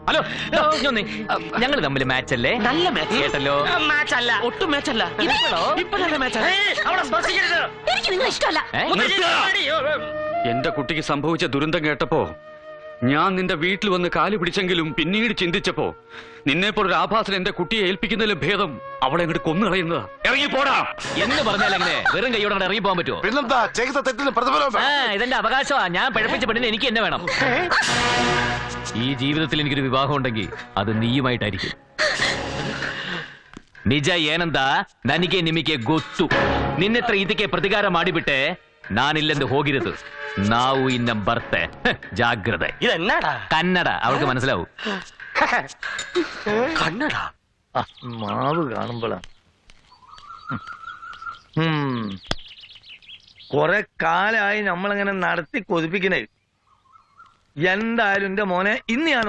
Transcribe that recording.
Hello ഞങ്ങൾ തമ്മിൽ match അല്ലേ? നല്ല മാച്ച് കേട്ടല്ലോ. മാച്ച് അല്ല, ഒട്ടും മാച്ച് അല്ല. ഇപ്പൊ നല്ല മാച്ച്. എനിക്ക് നിങ്ങൾ ഇഷ്ടമല്ല. എന്റെ കുട്ടിക്ക് സംഭവിച്ച ദുരന്തം കേട്ടപ്പോ ഞാൻ നിന്റെ വീട്ടിൽ വന്ന് കാലു പിടിച്ചെങ്കിലും പിന്നീട് ചിന്തിച്ചപ്പോ നിന്നെപ്പോലൊരു ആഭാസൻ എന്റെ കുട്ടിയെ ഏൽപ്പിക്കുന്നതിലും ഭേദം അവളെ അങ്ങോട്ട് കൊന്നുകളയുന്നതാ. ഇറങ്ങി പോടാ എന്ന് പറഞ്ഞാൽ എങ്ങനെ വെറും കൈയോടെ ഇറങ്ങി പോകാൻ പറ്റുമോ? പിന്നെന്താ ചെയ്ത തെറ്റിന് പ്രതിഫലം. ഇതെന്റെ അവകാശമാ. ഞാൻ പഴപ്പിച്ച പെണ്ണിന് എനിക്ക് എന്നെ വേണം. ഈ ജീവിതത്തിൽ എനിക്കൊരു വിവാഹം ഉണ്ടെങ്കിൽ അത് നീയുമായിട്ടായിരിക്കും. ನಿಜ ಏನಂದ ನನಗೆ ನಿಮಗೆ ಗೊತ್ತು. ನಿನ್ನೆತ್ರ ಇದಕ್ಕೆ ಪ್ರತಿಕಾರ ಮಾಡಿಬಿಟ್ಟೆ. ನಾನಿല്ലെಂದು ಹೋಗಿರೋದು. ನಾವು ಇನ್ನ ಬರ್ತೆ. ಜಾಗ್ರತೆ. ഇതെന്നാടാ? കന്നഡ അവൾക്ക് മനസ്സിലാവും. കണ്ണട മാവ് കാണുമ്പോഴാണ് കൊറേ കാലായി നമ്മളിങ്ങനെ നടത്തി കൊതിപ്പിക്കണേ. എന്തായാലും എന്റെ മോനെ ഇന്ന് ഞാൻ